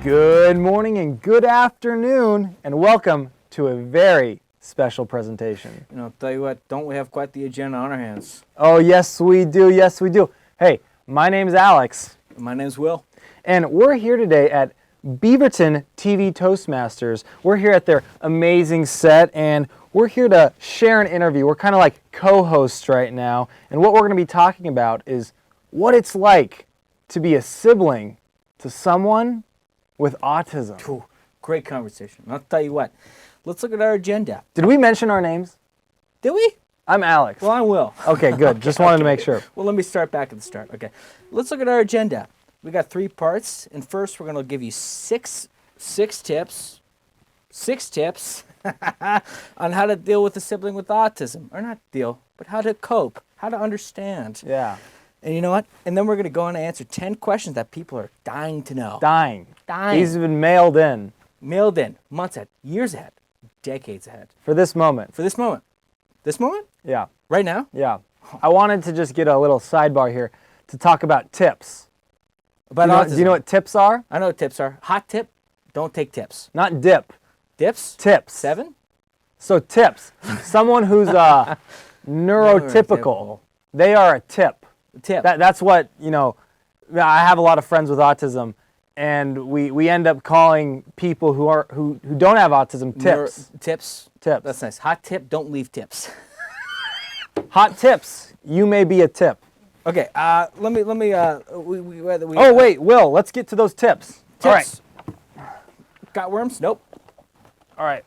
Good morning and good afternoon, and welcome to a very special presentation. You know, I'll tell you what, don't we have quite the agenda on our hands? Oh, yes, we do. Yes, we do. Hey, my name's Alex. My name's Will. And we're here today at Beaverton TV Toastmasters. We're here at their amazing set, and we're here to share an interview. We're kind of like co-hosts right now, and what we're going to be talking about is what it's like to be a sibling to someone with autism. Ooh, great conversation. I'll tell you what, let's look at our agenda. Did we mention our names? Did we? I'm Alex. Well, I'm Will. Okay, good. Just wanted to make sure. Well, let me start back at the start. Okay, let's look at our agenda. We got 3 parts, and first we're going to give you six tips on how to deal with a sibling with autism. Or not deal, but how to cope, how to understand. Yeah. And you know what? And then we're going to go on and answer 10 questions that people are dying to know. Dying. Dying. These have been mailed in. Mailed in, months ahead, years ahead, decades ahead. For this moment. For this moment. This moment? Yeah. Right now? Yeah. I wanted to just get a little sidebar here to talk about tips. About autism. Do you know what tips are? I know what tips are. Hot tip, don't take tips. Not dip. Dips? Tips. 7? So tips. Someone who's neurotypical, they are a tip. Tip. That's what, you know, I have a lot of friends with autism, and we end up calling people who don't have autism tips. Tips. Tips. That's nice. Hot tip, don't leave tips. Hot tips. You may be a tip. Okay, let me Oh, wait, Will, let's get to those tips. Tips. All right. Got worms? Nope. All right.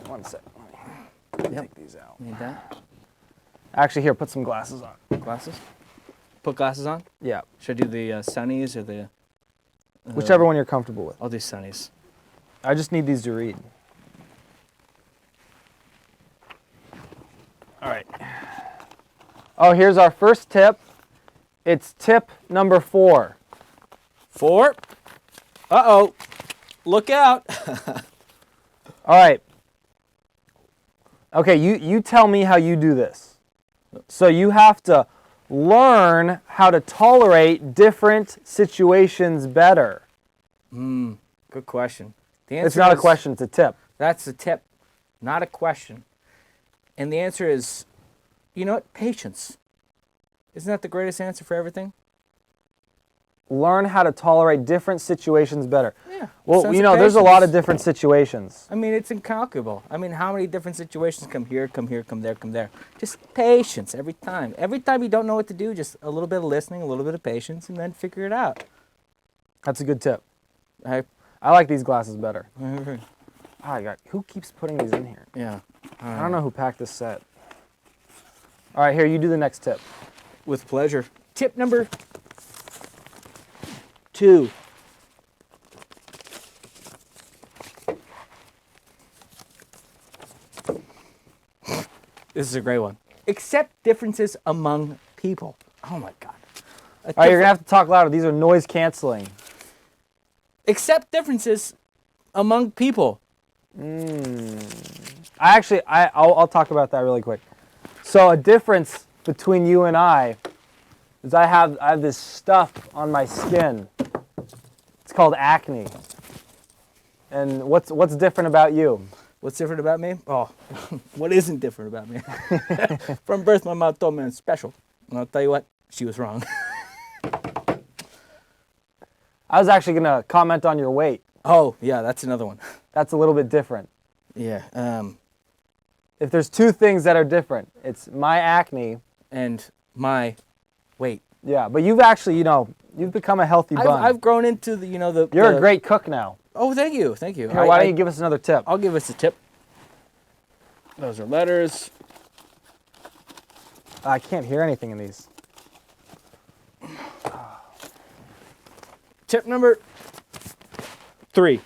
One sec. Let me Yep. take these out. Need that. Actually, here, put some glasses on. Glasses? Put glasses on? Yeah. Should I do the sunnies or the... Whichever one you're comfortable with. I'll do sunnies. I just need these to read. All right. Oh, here's our first tip. It's tip number 4. 4. Uh-oh. Look out. All right. Okay, you tell me how you do this. So you have to learn how to tolerate different situations better. Good question. The answer It's not a is- question, it's a tip. That's a tip, not a question. And the answer is, you know what? Patience. Isn't that the greatest answer for everything? Learn how to tolerate different situations better. Yeah. Well, sense you of know, there's a lot of patience. different situations. I mean, it's incalculable. I mean, how many different situations come here, come there. Just patience every time. Every time you don't know what to do, just a little bit of listening, a little bit of patience, and then figure it out. That's a good tip. I, I like these glasses better. Who keeps putting these in here? yeah. I don't know who packed this set. All right, here, you do the next tip. With pleasure. Tip number 2. This is a great one. Accept differences among people. Oh my God. All right, you're going to have to talk louder. These are noise canceling. Accept differences among people. I'll talk about that really quick. So a difference between you and I is I have this stuff on my skin. It's called acne. And what's different about you? What's different about me? Oh, what isn't different about me? From birth, my mom told me I'm special. And I'll tell you what, she was wrong. I was actually going to comment on your weight. Oh, yeah, that's another one. That's a little bit different. Yeah. If there's 2 things that are different, it's my acne. And my weight. Yeah, but you've actually, you've become a healthy bun. I've grown into the, You're a great cook now. Oh, thank you, thank you. Here, why don't you give us another tip? I'll give us a tip. Those are letters. I can't hear anything in these. Tip number 3.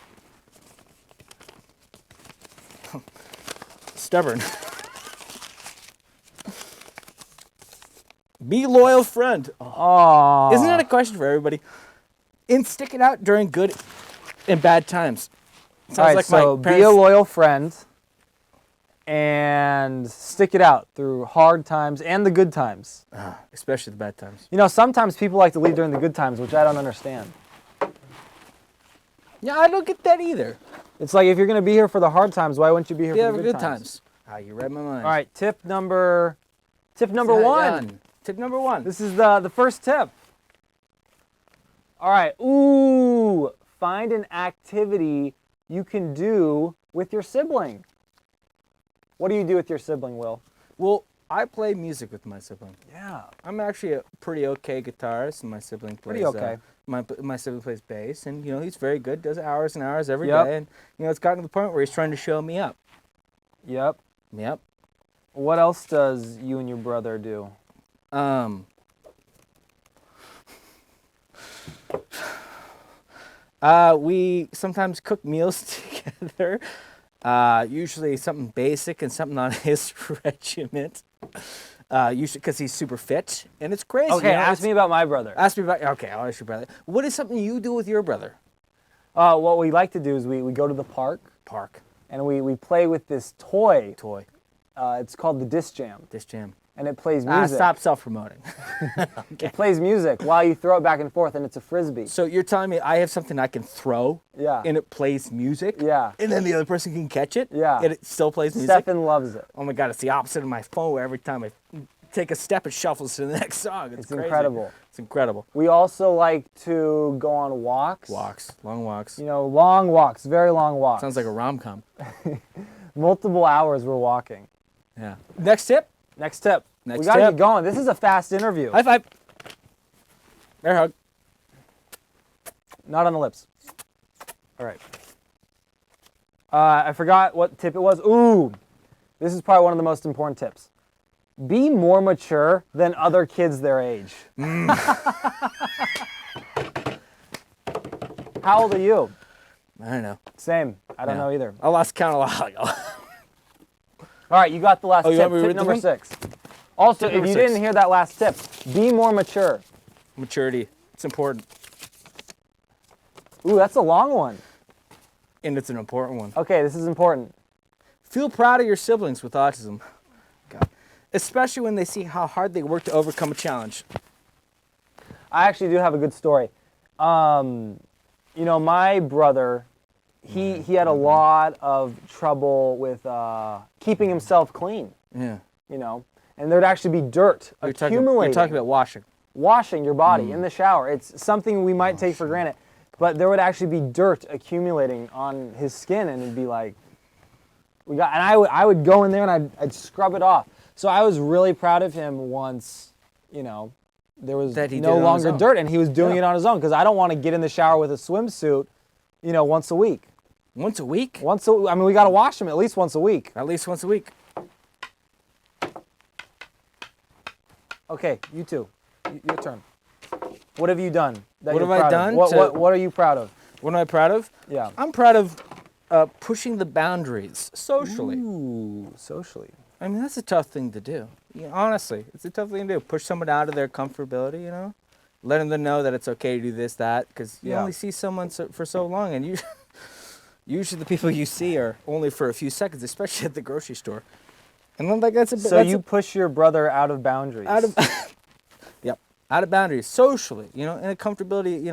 Stubborn. Be loyal friend. Oh. Isn't that a question for everybody? And stick it out during good and bad times. Sounds All right, like so my be parents. a loyal friend and stick it out through hard times and the good times. Especially the bad times. You know, sometimes people like to leave during the good times, which I don't understand. Yeah, I don't get that either. It's like if you're going to be here for the hard times, why wouldn't you be here Yeah, for the good times? Ah, you read my mind. All right, tip number Not one. done. Tip number one. This is the first tip. All right. Ooh, find an activity you can do with your sibling. What do you do with your sibling, Will? Well, I play music with my sibling. Yeah. I'm actually a pretty okay guitarist, and my sibling plays. Pretty okay. My sibling plays bass, and he's very good. Does hours and hours every Yep. day, and it's gotten to the point where he's trying to show me up. Yep. Yep. What else does you and your brother do? We sometimes cook meals together. Usually something basic and something on his regiment. Usually because he's super fit, and it's crazy. Okay, ask me about my brother. Ask me about. Okay, I'll ask your brother. What is something you do with your brother? What we like to do is we go to the park and we play with this toy. It's called the Disc Jam. Disc Jam. And it plays music. Stop self-promoting. Okay. It plays music while you throw it back and forth, and it's a frisbee. So you're telling me I have something I can throw, and it plays music, and then the other person can catch it, and it still plays music? Stefan loves it. Oh my God, it's the opposite of my phone where every time I take a step, it shuffles to the next song. It's crazy. Incredible. It's incredible. We also like to go on walks. Long walks. Long walks, very long walks. Sounds like a rom-com. Multiple hours we're walking. Yeah. Next tip. We gotta get going. This is a fast interview. High five. Air hug. Not on the lips. All right. I forgot what tip it was. Ooh, this is probably one of the most important tips. Be more mature than other kids their age. How old are you? I don't know. Same. I don't know either. I lost count a while ago. All right, you got the last tip. Tip number 6. Also, if you didn't hear that last tip, be more mature. Maturity. It's important. Ooh, that's a long one. And it's an important one. Okay, this is important. Feel proud of your siblings with autism. God. Especially when they see how hard they work to overcome a challenge. I actually do have a good story. My brother, he had a lot of trouble with keeping himself clean. Yeah. And there'd actually be dirt accumulating. You're talking about washing. Washing your body in the shower. It's something we might take for granted. But there would actually be dirt accumulating on his skin, and it'd be like, I would go in there and I'd scrub it off. So I was really proud of him once, there was no longer dirt, and he was doing it on his own, because I don't want to get in the shower with a swimsuit, once a week. Once a week? We got to wash them at least once a week. At least once a week. Okay, you two, your turn. What have you done? What have I done? What are you proud of? What am I proud of? Yeah. I'm proud of pushing the boundaries socially. Ooh, socially. I mean, that's a tough thing to do. Honestly, it's a tough thing to do. Push someone out of their comfortability, letting them know that it's okay to do this, that, because you only see someone for so long, and usually the people you see are only for a few seconds, especially at the grocery store. And I'm like, that's a bit. So you push your brother out of boundaries. Yep, out of boundaries socially, in a comfortability,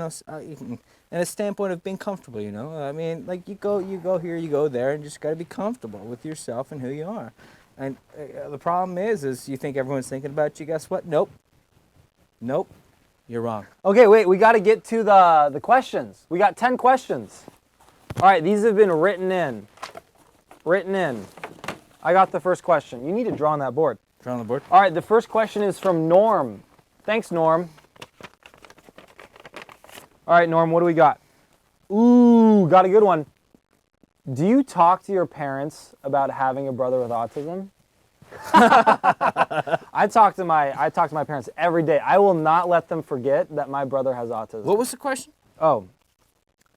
in a standpoint of being comfortable, I mean, like you go here, you go there, and just got to be comfortable with yourself and who you are. And the problem is you think everyone's thinking about you. Guess what? Nope. You're wrong. Okay, wait. We got to get to the questions. We got 10 questions. All right, these have been written in. I got the first question. You need to draw on that board. Draw on the board. All right, the first question is from Norm. Thanks, Norm. All right, Norm, what do we got? Ooh, got a good one. Do you talk to your parents about having a brother with autism? I talk to my parents every day. I will not let them forget that my brother has autism. What was the question? Oh,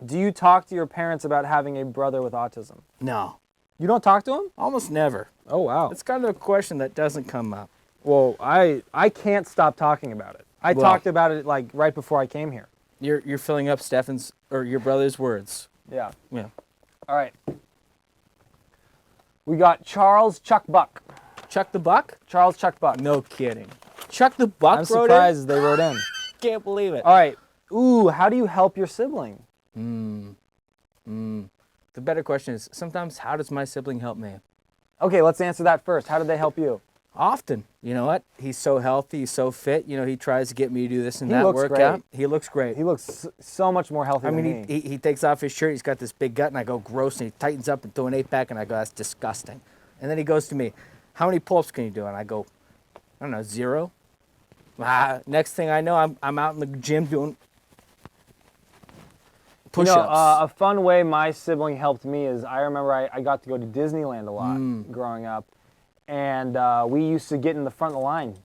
do you talk to your parents about having a brother with autism? No. You don't talk to them? Almost never. Oh, wow. It's kind of a question that doesn't come up. Well, I can't stop talking about it. I talked about it like right before I came here. You're filling up Stefan's or your brother's words. Yeah. Yeah. All right. We got Charles Chuck Buck. Chuck the Buck? Charles Chuck Buck. No kidding. Chuck the Buck I'm surprised they wrote in. Can't believe it. All right. Ooh, how do you help your sibling? The better question is sometimes, how does my sibling help me? Okay, let's answer that first. How did they help you? Often. You know what? He's so healthy. He's so fit. You know, he tries to get me to do this and He that looks workout. great. He looks great. He looks so much more healthy than me. He takes off his shirt. He's got this big gut, and I go, gross. And he tightens up into an 8-pack, and I go, that's disgusting. And then he goes to me, how many pull-ups can you do? And I go, I don't know, 0. Next thing I know, I'm out in the gym doing push-ups. You know, a fun way my sibling helped me is I remember I got to go to Disneyland a lot growing up, and we used to get in the front of the line.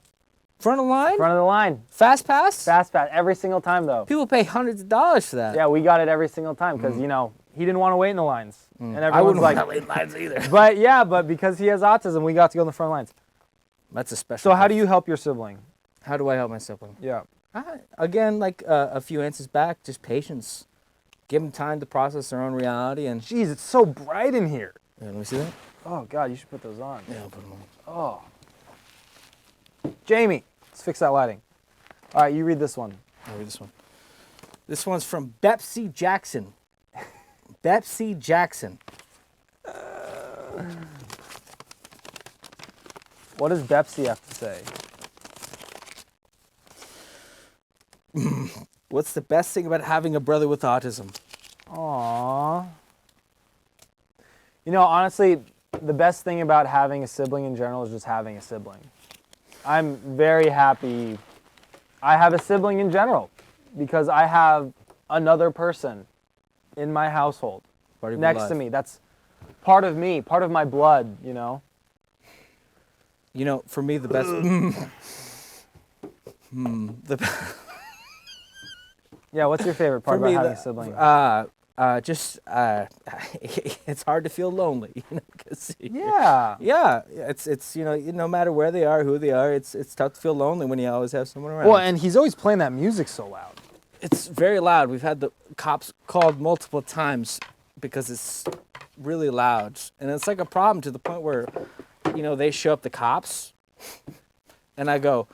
Front of the line? Front of the line. Fast pass? Fast pass, every single time though. People pay hundreds of dollars for that. Yeah, we got it every single time because, you know, he didn't want to wait in the lines. And I everyone's wouldn't like, want to wait in lines either. but because he has autism, we got to go in the front lines. That's a special So how gift. do you help your sibling? How do I help my sibling? Yeah. Again, like a few answers back, just patience. Give them time to process their own reality. And Jeez, it's so bright in here. yeah, let me see that. Oh God, you should put those on. Yeah, I'll put them on. Oh. Jamie, let's fix that lighting. All right, you read this one. I'll read this one. This one's from Bepsy Jackson. Bepsy Jackson. What does Bepsy have to say? What's the best thing about having a brother with autism? Aww. You know, honestly, the best thing about having a sibling in general is just having a sibling. I'm very happy I have a sibling in general because I have another person in my household next to me. That's part of me, part of my blood, you know? You know, for me, the best... Yeah, what's your favorite part about having a sibling? It's hard to feel lonely, you know, 'cause Yeah. yeah, it's you know, no matter where they are, who they are, it's tough to feel lonely when you always have someone around. Well, and he's always playing that music so loud. It's very loud. We've had the cops called multiple times because it's really loud, and it's like a problem to the point where, you know, they show up, the cops, and I go,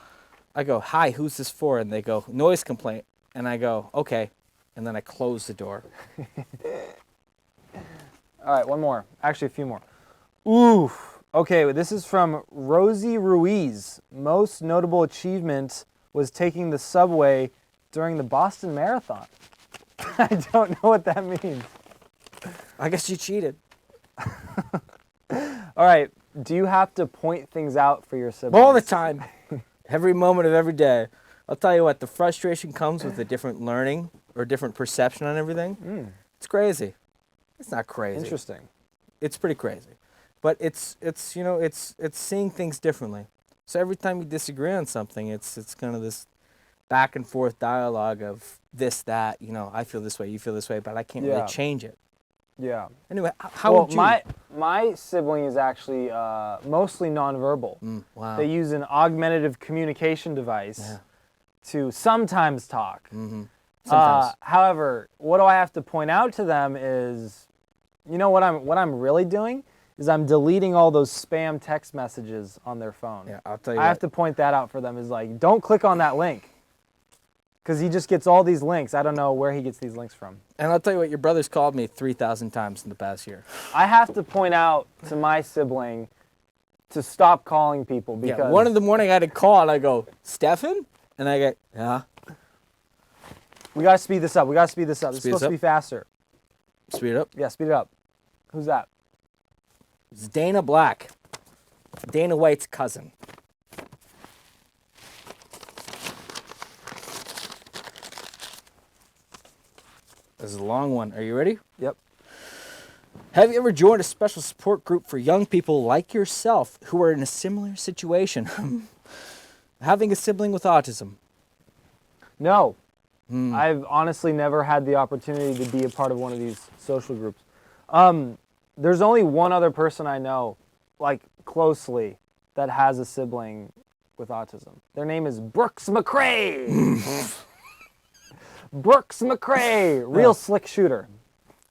hi, who's this for? And they go, noise complaint. And I go, okay. And then I close the door. All right, one more. Actually, a few more. Oof. Okay, this is from Rosie Ruiz. Most notable achievement was taking the subway during the Boston Marathon. I don't know what that means. I guess you cheated. All right, do you have to point things out for your siblings? All the time. Every moment of every day. I'll tell you what, the frustration comes with a different learning or different perception on everything. It's crazy. It's not crazy. Interesting. It's pretty crazy. But it's you know, it's seeing things differently. So every time you disagree on something, it's kind of this back and forth dialogue of this, that, you know, I feel this way, you feel this way, but I can't really change it. Yeah. Anyway, how would you? My sibling is actually mostly nonverbal. Wow. They use an augmentative communication device to sometimes talk. Sometimes. However, what do I have to point out to them is, you know what I'm really doing is I'm deleting all those spam text messages on their phone. Yeah, I'll tell you I have to point that out for them is like, don't click on that link. Because he just gets all these links. I don't know where he gets these links from. And I'll tell you what, your brother's called me 3,000 times in the past year. I have to point out to my sibling to stop calling people because... Yeah, 1 in the morning I had a call and I go, Stefan? And I go, yeah. We got to speed this up. It's supposed to be faster. Speed it up? Yeah, speed it up. Who's that? It's Dana Black. Dana White's cousin. This is a long one. Are you ready? Yep. Have you ever joined a special support group for young people like yourself who are in a similar situation? Having a sibling with autism. No. I've honestly never had the opportunity to be a part of one of these social groups. There's only one other person I know, like closely, that has a sibling with autism. Their name is Brooks McCrae. Brooks McCrae, real slick shooter.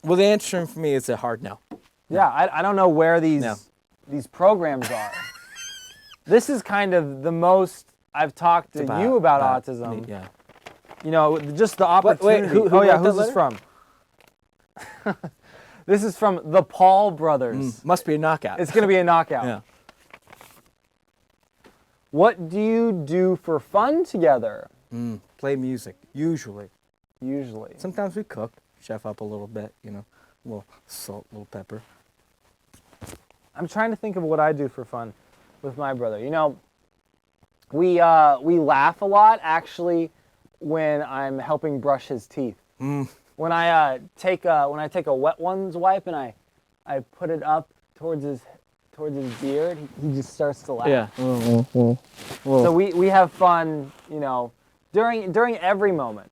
Well, the answer for me is a hard no. Yeah, I don't know where these programs are. This is kind of the most I've talked to you about autism. Yeah. You know, just the opportunity. Wait, who oh yeah, wrote that who's this from? This is from the Paul brothers. Must be a knockout. It's going to be a knockout. Yeah. What do you do for fun together? Play music, usually. Usually. Sometimes we cook, chef up a little bit, you know, a little salt, a little pepper. I'm trying to think of what I do for fun with my brother. You know, we laugh a lot, actually, when I'm helping brush his teeth. When I take a wet one's wipe and I put it up towards his beard, he just starts to laugh. Yeah. So we have fun, you know, during every moment,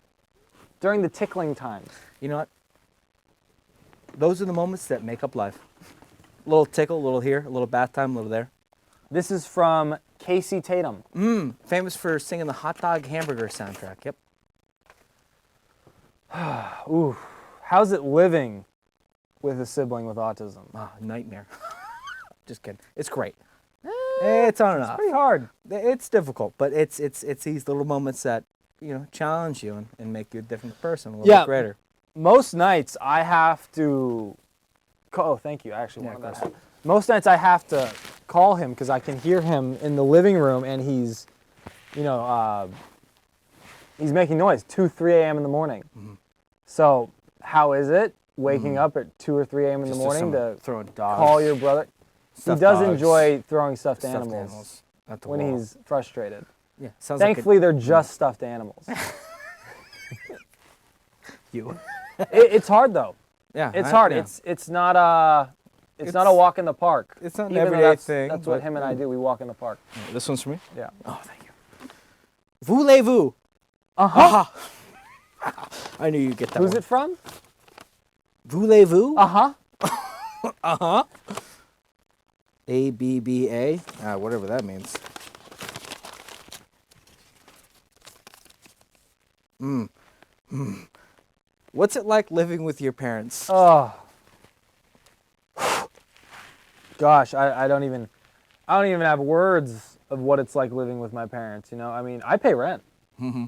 during the tickling times. You know what? Those are the moments that make up life. A little tickle, a little here, a little bath time, a little there. This is from Casey Tatum. Famous for singing the Hot Dog Hamburger soundtrack. Yep. Ooh, how's it living with a sibling with autism? Nightmare. Just kidding. It's great. It's on and off. It's pretty hard. It's difficult, but it's these little moments that, you know, challenge you and make you a different person, a little bit greater. Most nights I have to. Oh, thank you. I actually wanted that. Most nights I have to call him because I can hear him in the living room and he's, you know, he's making noise 2, 3 a.m. in the morning. So how is it waking up at 2 or 3 a.m. in the morning to throwing dogs, call your brother? He does enjoy throwing stuffed stuffed animals at the when wall. he's frustrated. Yeah, sounds Thankfully, they're just stuffed animals. you. It's hard though. Yeah, It's hard. Yeah. It's not a walk in the park. It's not an Even though everyday that's, thing. That's what him and I do. We walk in the park. This one's for me? Yeah. Oh, thank you. Voulez-vous? Uh-huh. I knew you'd get that Who's one. it from? Voulez-vous? Uh-huh. Uh-huh. A-B-B-A? Whatever that means. What's it like living with your parents? Oh. Gosh, I don't even have words of what it's like living with my parents, you know? I mean, I pay rent. Mm-hmm.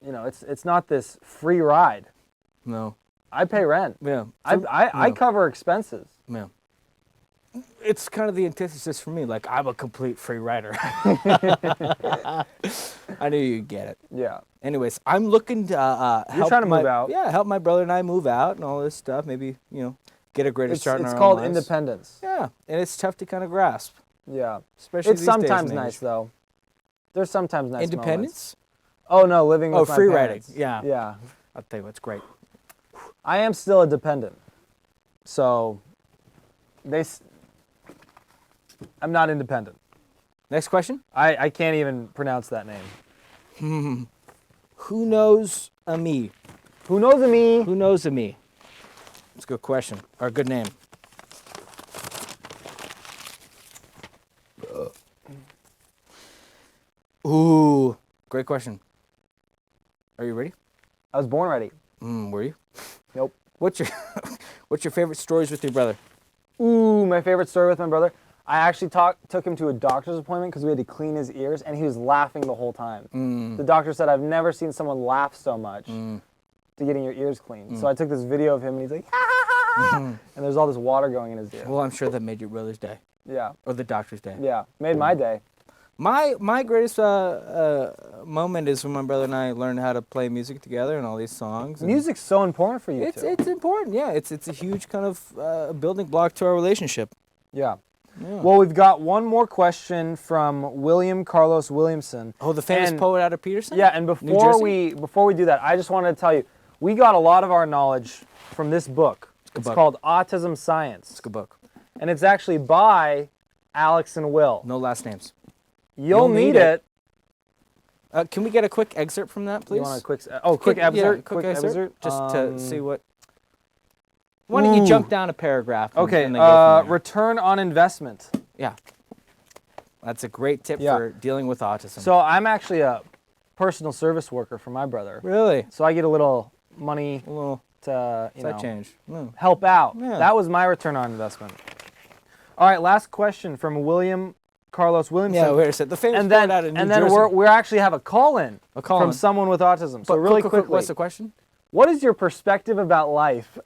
You know, it's not this free ride. No. I pay rent. Yeah. I cover expenses. Yeah. It's kind of the antithesis for me. Like, I'm a complete free rider. I knew you'd get it. Yeah. Anyways, I'm looking to help. You're trying to move out. Yeah, help my brother and I move out and all this stuff. Maybe, you know, get a greater start in our It's own called lives. independence. Yeah, and it's tough to kind of grasp. Yeah. Especially It's these days sometimes and age. nice though. There's sometimes nice Independence? moments. Oh no, living with my free parents. riding. Yeah. Yeah. I'll tell you what's great. I am still a dependent. So I'm not independent. Next question. I can't even pronounce that name. Who knows a me? Who knows of me? Who knows a me? That's a good question. Or a good name. Ooh, great question. Are you ready? I was born ready. Were you? Nope. What's your favorite stories with your brother? Ooh, my favorite story with my brother. I actually took him to a doctor's appointment because we had to clean his ears, and he was laughing the whole time. The doctor said, I've never seen someone laugh so much to getting your ears cleaned. So I took this video of him, and he's like, ha, ha, ha, ha, and there's all this water going in his ear. Well, I'm sure that made your brother's day. Yeah. Or the doctor's day. Yeah, made my day. My greatest moment is when my brother and I learned how to play music together and all these songs. And Music's so important for you, too. it's important, yeah. It's a huge kind of building block to our relationship. Yeah. Yeah. Well, we've got one more question from William Carlos Williamson. Oh, the famous poet out of Peterson? Yeah, and before we do that, I just wanted to tell you, we got a lot of our knowledge from this book. It's called Autism Science. It's a good book. And it's actually by Alex and Will. No last names. You'll need it. Can we get a quick excerpt from that, please? You want a quick excerpt? Yeah, quick excerpt. Just to see what... Why don't you jump down a paragraph? Okay, and then go from there. return on investment. Yeah. That's a great tip for dealing with autism. So I'm actually a personal service worker for my brother. Really? So I get a little money A little to, side change. help out. Yeah. That was my return on investment. All right, last question from William Carlos Williamson. Yeah, wait a second. The famous and then, poet out of New and then Jersey. we actually have a call-in from someone with autism. So really quickly. What's the question? What is your perspective about life?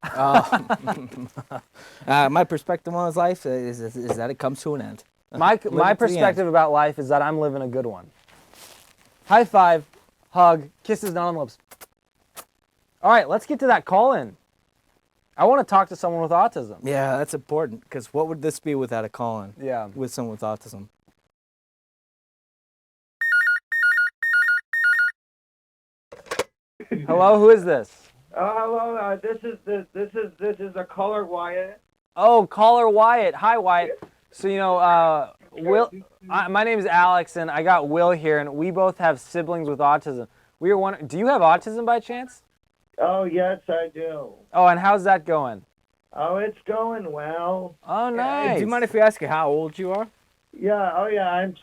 My perspective on life is that it comes to an end. My perspective about life is that I'm living a good one. High five, hug, kisses down on the lips. All right, let's get to that call-in. I want to talk to someone with autism. Yeah, that's important, because what would this be without a call-in? Yeah. With someone with autism. Hello, who is this? Oh, hello. This is a caller, Wyatt. Oh, caller Wyatt. Hi, Wyatt. So, Will, my name is Alex, and I got Will here, and we both have siblings with autism. We were wondering, do you have autism by chance? Oh, yes, I do. Oh, and how's that going? Oh, it's going well. Oh, nice. Do you mind if we ask you how old you are? Yeah. Oh, yeah. I'm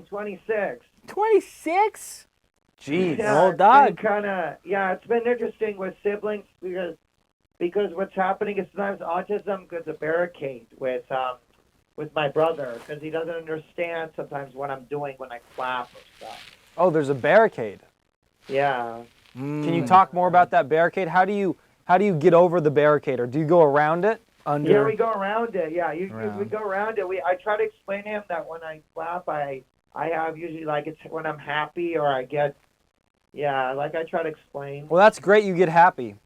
26. 26? Jeez. Yeah, Old dog. It's been interesting with siblings because what's happening is sometimes autism gets a barricade with my brother because he doesn't understand sometimes what I'm doing when I clap or stuff. Oh, there's a barricade. Yeah. Can you talk more about that barricade? How do you get over the barricade, or do you go around it? Yeah, we go around it. Yeah, we go around it. I try to explain to him that when I clap, I have usually like it's when I'm happy or I get, I try to explain. Well, that's great. You get happy.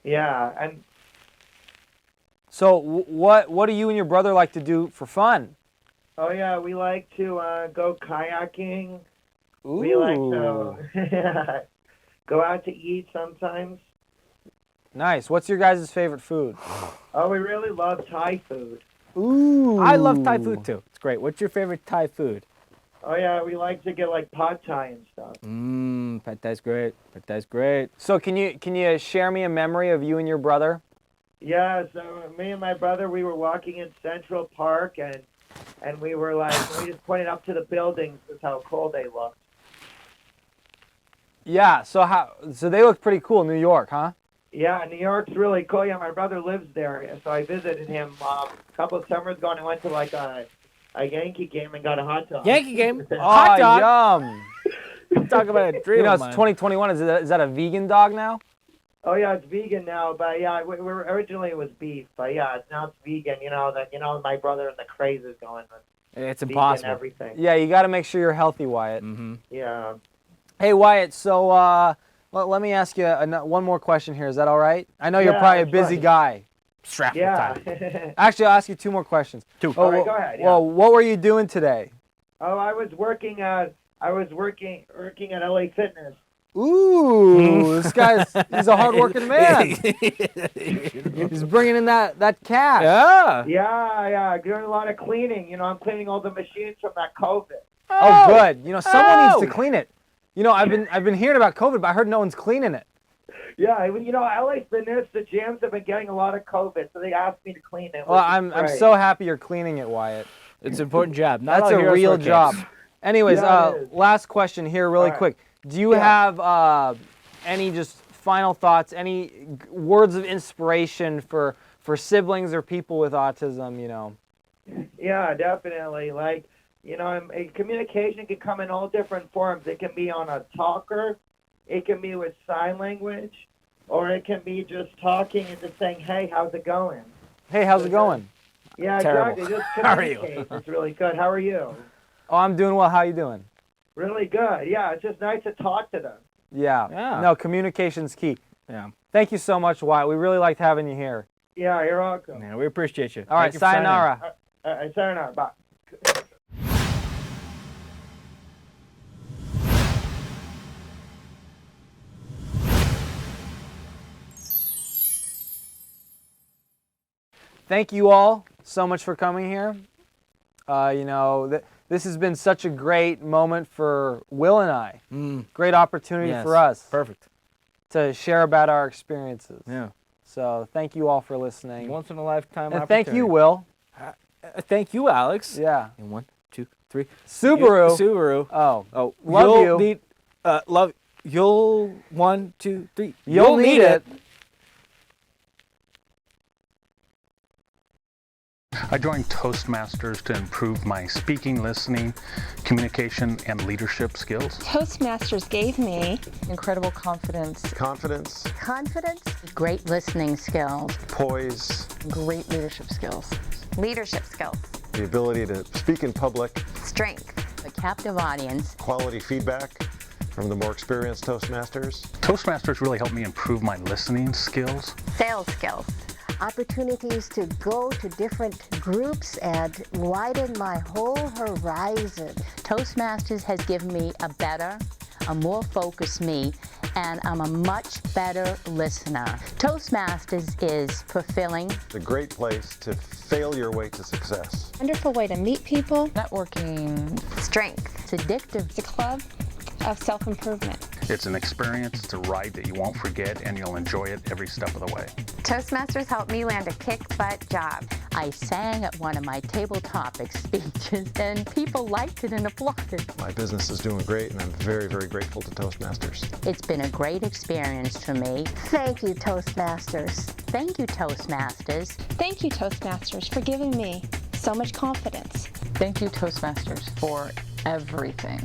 Yeah, and so what do you and your brother like to do for fun? oh yeah, we like to go kayaking. Ooh. We like to go out to eat sometimes. Nice. What's your guys' favorite food? Oh, we really love Thai food. Ooh. I love Thai food too. It's great. What's your favorite Thai food? Oh yeah, we like to get like pad Thai and stuff. Pad Thai's great. Pad Thai's great. So can you share me a memory of you and your brother? Yeah, so me and my brother, we were walking in Central Park and we were like, we just pointed up to the buildings. That's how cool they looked. Yeah. So they look pretty cool in New York, huh? Yeah, New York's really cool. Yeah, my brother lives there, so I visited him a couple of summers ago, and I went to like a Yankee game and got a hot dog. Yankee game? Oh, Hot dog? yum. Talk about a dream You know, of it's mine. 2021. Is that a vegan dog now? Oh yeah, it's vegan now, but yeah, originally it was beef, but yeah, now it's vegan. My brother and the craze is going with It's vegan impossible. everything. Yeah, you got to make sure you're healthy, Wyatt. Mm-hmm. Yeah. Hey, Wyatt. So let me ask you one more question here. Is that all right? I know you're Yeah, probably a that's busy fine. guy. Strapped with Yeah. time. Actually, I'll ask you 2 more questions. 2. Oh, All right, go ahead. Yeah. Well, what were you doing today? Oh, I was working at LA Fitness. Ooh, he's a hard-working man. He's bringing in that cash. Yeah. Yeah, doing a lot of cleaning. I'm cleaning all the machines from that COVID. Oh, good. Someone needs to clean it. I've been hearing about COVID, but I heard no one's cleaning it. Yeah, LA Fitness, the gyms have been getting a lot of COVID, so they asked me to clean it. Well, I'm so happy you're cleaning it, Wyatt. It's an important job. Not That's all a heroes real wear capes. job. Anyways, Yeah, it is. last question here, really All right. quick. Do you have any just final thoughts, any words of inspiration for siblings or people with autism? Yeah, definitely. Communication can come in all different forms. It can be on a talker, it can be with sign language, or it can be just talking and just saying, "Hey, how's it going?" Hey, how's it going? Yeah, Terrible. exactly. Just How are you? communicate. It's really good. How are you? Oh, I'm doing well. How you doing? Really good. Yeah, it's just nice to talk to them. Yeah. Yeah. No, communication's key. Yeah. Thank you so much, Wyatt. We really liked having you here. Yeah, you're welcome. Man, we appreciate you. All right, Thank you for signing in. sayonara. Sayonara. Bye. Thank you all so much for coming here. This has been such a great moment for Will and I. Great opportunity Yes. for us Perfect. to share about our experiences. Yeah. So thank you all for listening. Once in a lifetime And opportunity. thank you, Will. Thank you, Alex. Yeah. And 1, 2, 3. Subaru. Subaru. Oh. Oh, Love you. You'll need, love. You'll 1, 2, 3. You'll need it. I joined Toastmasters to improve my speaking, listening, communication, and leadership skills. Toastmasters gave me incredible confidence, confidence, great listening skills, poise, great leadership skills, leadership skills, the ability to speak in public, strength, a captive audience, quality feedback from the more experienced Toastmasters. Toastmasters really helped me improve my listening skills. sales skills, opportunities to go to different groups and widen my whole horizon. Toastmasters has given me a more focused me, and I'm a much better listener. Toastmasters is fulfilling. It's a great place to fail your way to success. wonderful way to meet people, networking, strength. It's addictive. It's a club of self-improvement. It's an experience, it's a ride that you won't forget, and you'll enjoy it every step of the way. Toastmasters helped me land a kick-butt job. I sang at one of my table topic speeches, and people liked it and applauded. My business is doing great, and I'm very, very grateful to Toastmasters. It's been a great experience for me. Thank you, Toastmasters. Thank you, Toastmasters. Thank you, Toastmasters, for giving me so much confidence. thank you Toastmasters for everything.